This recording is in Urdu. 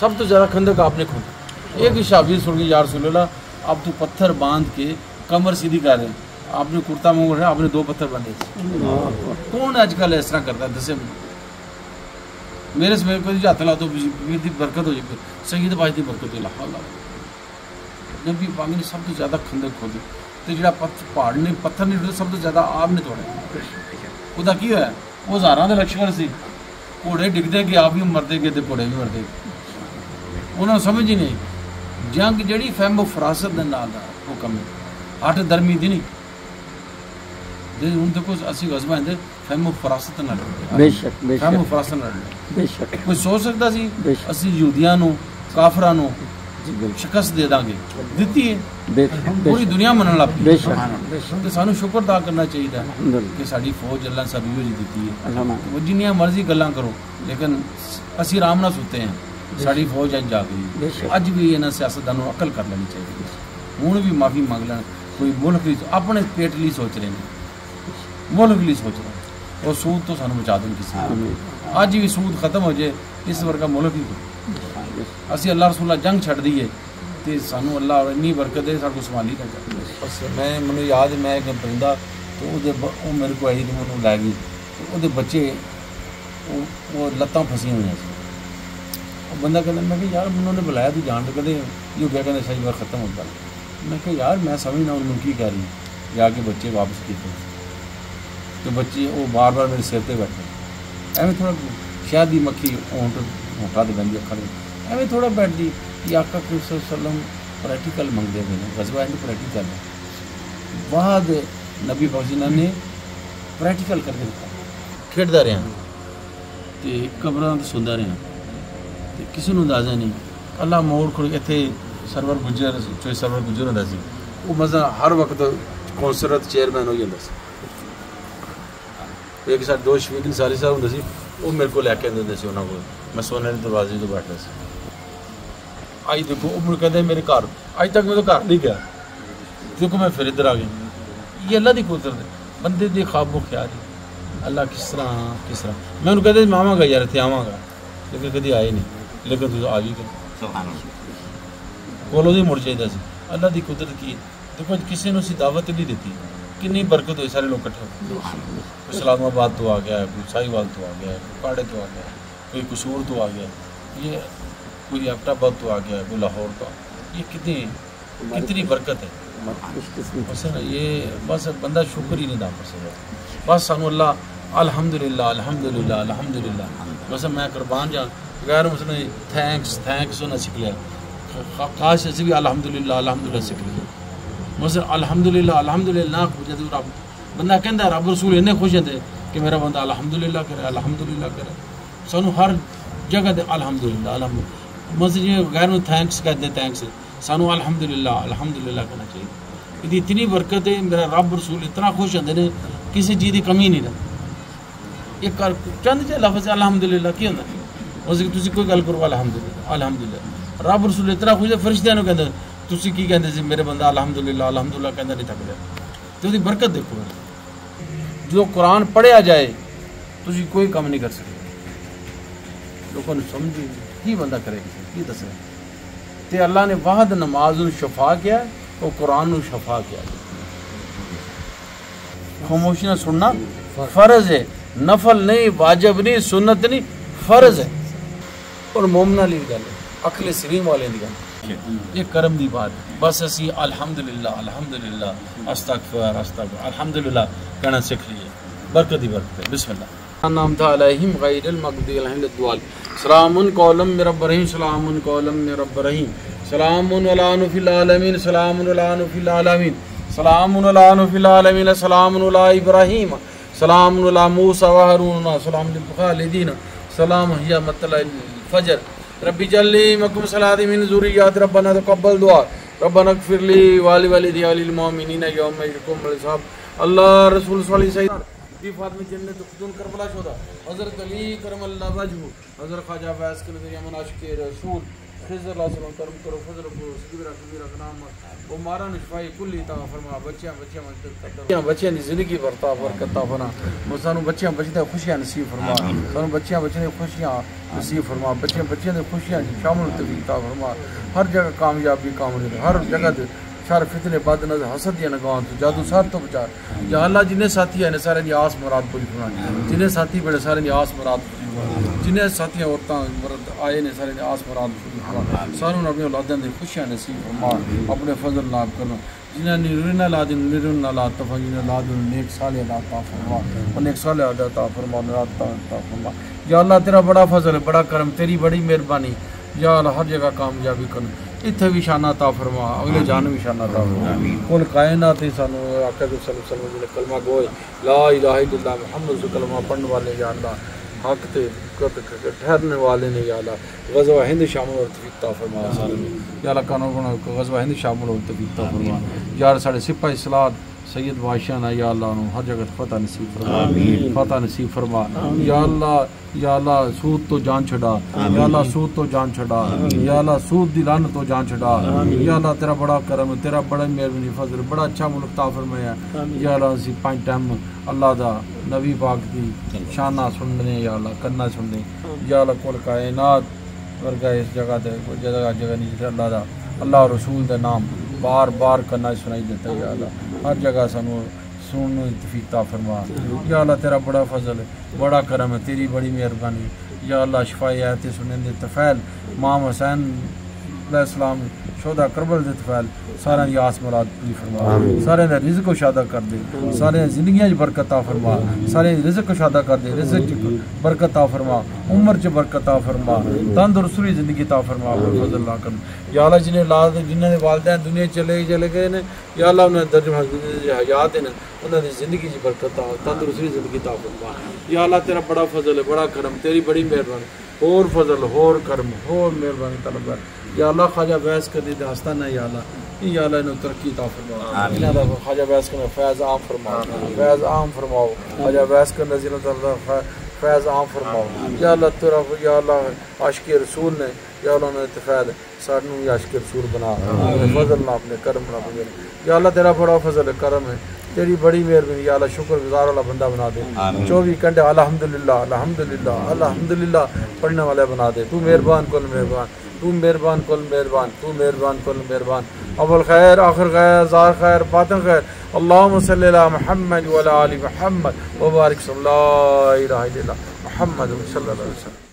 سب تو زیادہ خندق آپ نے کھودا. ایک ہی شعبی سن کے یا رسول اللہ آپ تو پتھر باندھ کے کمر سیدھی کر رہے ہیں, آپ نے کرتا منگوا رہے, آپ نے 2 پتھر باندھے. کون آج کل اس طرح کرتا ہے؟ دسے میرے سے میرے کو ہاتھ لا تو دی برکت ہو جائے, سید باج کی برکت ہو. نبی پاک نے سب تو زیادہ خندق کھودی تو جڑا پہاڑ نے پتھر نہیں سب تو زیادہ آپ نے توڑا. خدا کی ہوا وہ ہزاراں دے لشکر سی, گھوڑے ڈگتے گئے, آپ بھی مرتے گئے تو گھوڑے بھی مرتے گئے. انہوں نے سمجھ ہی نہیں جنگ جڑی فہم و فراست دے نال دا حکم ہے, ہٹ درمی دی نہیں. ہوں دیکھو اسی غزوہ ہیں فہم و فراست نہ لڑے, فہم و فراست نہ لڑے. کوئی سوچ سکتا سی اسی یہودیاں نو کافراں نو شکست دے داں گے؟ دیتی ہے, پوری دنیا منن لگ پئی. تو سانو شکر ادا کرنا چاہیے کہ ساری فوج اللہ سب یہ دیتی ہے. وہ جنیاں مرضی گلاں کرو لیکن اسی آرام نہ سوتے ہیں. ساری فوج اج جا گئی. اج بھی انہاں سیاستدانوں عقل کر لینی چاہیے. ہوں بھی معافی مانگ لین. کوئی ملک اپنے پیٹ لیے سوچ رہے ہیں, ملک لیے سوچ رہے ہیں. اور سود تو سانو بچا دیں کسی. اج بھی سود ختم ہو جائے اس ورگا ملک ہی اسی اللہ رسول اللہ جنگ چھڑ دیے تو سانو اللہ انی برکت ہے سارے کو سنبھالی نہ جائے. بس میں یاد ہے میں ایک پرندہ تو وہ میرے کو آئی تو مجھے لے گئی تو وہ بچے وہ لتاں پھنسی ہوئی ہیں. وہ بندہ کہتا میں کہ یار انہوں نے بلایا تو جان تو کہتے یہ کیا کہتے صحیح بار ختم ہوتا. میں کہ یار میں سمجھنا انہوں کی کہہ رہی ہوں. جا کے بچے واپس کیتے تو بچے وہ بار بار میرے سر پہ بیٹھے ایویں تھوڑا شہد کی مکھی اونٹ ہوٹا تو بہن اکھا ایویں تھوڑا بیٹھ دی کہ آقا صلی اللہ علیہ وسلم پریکٹیکل منگتے ہیں. غزوہ ہے پریکٹیکل ہے. بعد نبی پاک جی نے پریکٹیکل کر کے دکھا. کھیڈتا رہا تو قبراں تو سنتا رہا تو کسی کو اندازہ نہیں. اللہ موڑ کھڑ کے اتنے سرور گجر چوئی سرور گجر ہوتا سی. وہ مزہ ہر وقت کونسلر چیئرمین ہو جاتا سی. ایک ساتھ 2 شفیق انصاری صاحب ہوتا سی, وہ میرے کو لے کے آتے سے انہوں کو. میں سونے کے دروازے تو بیٹھا سی. آئی دیکھو وہ کہتے ہیں میرے گھر اج تک میں تو گھر نہیں گیا دیکھو میں پھر ادھر آ گئی. یہ اللہ کی قدرت ہے. بندے کے خواب و خیال ہے اللہ کس طرح میں انہوں کہتے ماما گا یار اتنے آواں گا لیکن کدی آئے نہیں. لیکن تو آ گئی کولو دی مڑ چاہیے سی. اللہ کی قدرت کی دیکھو کسی نے اسی دعوت نہیں دیتی. کنی برکت ہوئی سارے لوگ کٹھے ہو. کوئی اسلام آباد تو آ گیا ہے, کوئی ساہیوال تو آ گیا ہے, کوئی پاڑے تو آ گیا ہے, کوئی قصور تو آ گیا, یہ کوئی ایبٹ آباد تو آ گیا ہے, کوئی لاہور تو. یہ کتنی برکت ہے. بس یہ بس بندہ شکر ہی نہیں ادا کر سکتا. بس سانو اللہ الحمدللہ الحمدللہ الحمدللہ. بس میں قربان جا غیر مسلم تھینکس ہونا سیکھ لیا. خاص ایسے بھی الحمدللہ الحمدللہ سیکھ لیا. بس الحمدللہ الحمدللہ رب بندہ کہندا رب رسول اتنے خوش ہوتے کہ میرا بندہ الحمدللہ کرے الحمدللہ کرے. سانو ہر جگہ دے الحمدللہ الحمدللہ. بس یہ غیر میں تھینکس کہتے ہیں تھینکس. سانو الحمدللہ الحمدللہ کہنا چاہیے. یہ اتنی برکت ہے. میرا رب رسول اتنا خوش ہوتے ہیں کسی چیز کی کمی نہیں رہتی. یہ چند جہ لفظ الحمدللہ کی ہوتا ہے اس تھی کوئی گل کرو الحمدللہ الحمدللہ. رب رسول اتنا خوش ہے فرشتیاں کہتے تھی کی کہتے سی میرے بندہ الحمدللہ الحمدللہ کہنا نہیں تھک جائے. تو وہ برکت دیکھو جو قرآن پڑھیا جائے تھی کوئی کم نہیں کر سکتے. لوگوں نے سمجھی کی بندہ کرے کسی کی دسے تے اللہ نے واحد نماز شفا کیا اور قرآن شفا کیا. خاموشی نہ سننا فرض ہے, نفل نہیں, واجب نہیں, سنت نہیں, فرض ہے. اور مومنہ لی گل اکھلے سلیم والے دی گل یہ کرم دی بات. بس اسی الحمدللہ الحمدللہ استغفر استغفر الحمدللہ کہنا سیکھ لیے. برکت ہی برکت ہے. بسم اللہ. انعمت علیہم غیر المغضوب علیہم الضالین. سلام قولا من رب رحیم. سلام قولا من رب رحیم. سلام علی فی العالمین. سلام علی فی العالمین. سلام علی فی العالمین. سلام علی ابراہیم. سلام علی موسیٰ و ہارون. سلام للخالدین. سلام ہی مطلع الفجر. ربی جلی مکم صلاتی من ذریات. ربنا تقبل دعا. ربنا اغفر لی والی والدی والمؤمنین یوم یقوم الحساب. اللہ رسول صلی اللہ علیہ وسلم بی فاطمہ جنت خدون کربلا شہداء. حضرت علی کرم اللہ وجہہ. حضرت خواجہ فیض کے نظریہ مناشق رسول. خضر علیہ السلام کرم کرو فضل کرو صغیرہ کبیرہ غلام وہ مارا نشفائی کلی عطا فرما بچیاں دی زندگی برتا برکت عطا فرما سانو بچیاں بچے خوشیاں نصیب فرما سانو بچے خوشیاں نصیب فرما بچیاں دی خوشیاں شامل توفیق عطا فرما ہر جگہ کامیابی کامرے ہر جگہ شر فتنے بد نظر حسد یا نگاہ تو جادو سار تو بچا یا اللہ جنہیں ساتھی ہیں سارے دی آس مراد پوری فرما جنہیں ساتھی بڑے سارے دی آس مراد پوری فرما جنہیں ساتھی عورتاں مرد آئے نے سارے دی آس مراد پوری فرما ساروں نے اپنے اولاداں دی خوشیاں نصیب فرما اپنے فضل ناب کرنا جنہیں نیرون لا دن نیرون لا تفا جنہیں لا دن نیک صالح عطا فرما اور نیک صالح عطا فرما عطا فرما یا اللہ تیرا بڑا فضل ہے بڑا کرم تیری بڑی مہربانی یا اللہ ہر جگہ کامیابی کرنا اتنے بھی شانہ عطا فرما اگلے جان بھی شانہ عطا فرما کل کائنات سانو آقا صلی اللہ علیہ وسلم نے کلمہ گوئے لا الہ الا اللہ محمد رسول کلمہ پڑھنے والے یا اللہ حق تے ٹھہرنے والے نے یا اللہ غزوہ ہند شامل اور توفیق عطا فرما یا اللہ قانون غزوہ ہند شامل اور توفیق عطا فرما یا اللہ سارے سپاہی سلاد سید بادشاہ نا یا اللہ ہر جگہ فتح نصیب فرما فتح نصیب فرما یا اللہ سود تو جان چھڑا یا اللہ سود تو جان چھڑا یا اللہ سود دی لعنت تو جان چھڑا یا اللہ تیرا بڑا کرم تیرا بڑا مہربانی فضل بڑا اچھا ملک عطا فرمایا یا اللہ اسی 5 ٹائم اللہ دا نبی پاک دی شانہ سننے یا اللہ کرنا سننے یا اللہ کل کائنات ورگا اس جگہ تے جگہ نہیں جتے اللہ دا اللہ رسول دا نام بار بار کرنا سنائی دیتا یا اللہ ہر جگہ سانو سننے توفیق عطا فرما یا اللہ تیرا بڑا فضل ہے بڑا کرم ہے تیری بڑی مہربانی یا اللہ شفائی آیت سننے دے تفیل امام حسین علیہ السلام شہداء کربل دے تفیل سارے دی آس مراد پوری فرما سارے دا رزق و شادہ کر دے سارے زندگیاں چ برکت عطا فرما سارے رزق و شادہ کر دے رزق چ برکت عطا فرما عمر چ برکت عطا فرما تندرستی زندگی عطا فرما فضل اللہ کرم یا اللہ جنہیں دے والدین دنیا چلے گئے نے یا اللہ انہیں درجہ حیات ہیں انہوں نے زندگی چ برکت تندرستی زندگی عطا فرما یا اللہ تیرا بڑا فضل ہے بڑا کرم تیری بڑی مہربانی اور فضل اور کرم اور مہربانی طلب ہے یا اللہ خواجہ ویس کر دی آستانہ یا اللہ انہوں ترقی عطا فرما انہاں دا خواجہ ویس کر فیض عام فرما فیض عام فرماؤ خواجہ ویس کر نظیر اللہ فیض عام فرماؤ یا اللہ تیرا یا اللہ عاشق رسول نے یا اللہ نے اتفاق سانوں بھی عاشق رسول بنا اپنے فضل نہ اپنے کرم نہ یا اللہ تیرا بڑا فضل ہے کرم ہے تیری بڑی مہربانی یا اللہ شکر گزار والا بندہ بنا دے 24 گھنٹے الحمدللہ الحمدللہ الحمدللہ پڑھنے والا بنا دے تو مہربان کل مہربان تو مہربان کل مہربان تو مہربان کل مہربان اول خیر آخر خیر زار خیر باطن خیر اللہم صلی اللہ محمد وعلی آل محمد وبارک صلی اللہ الہ الا اللہ محمد صلی اللہ علیہ وسلم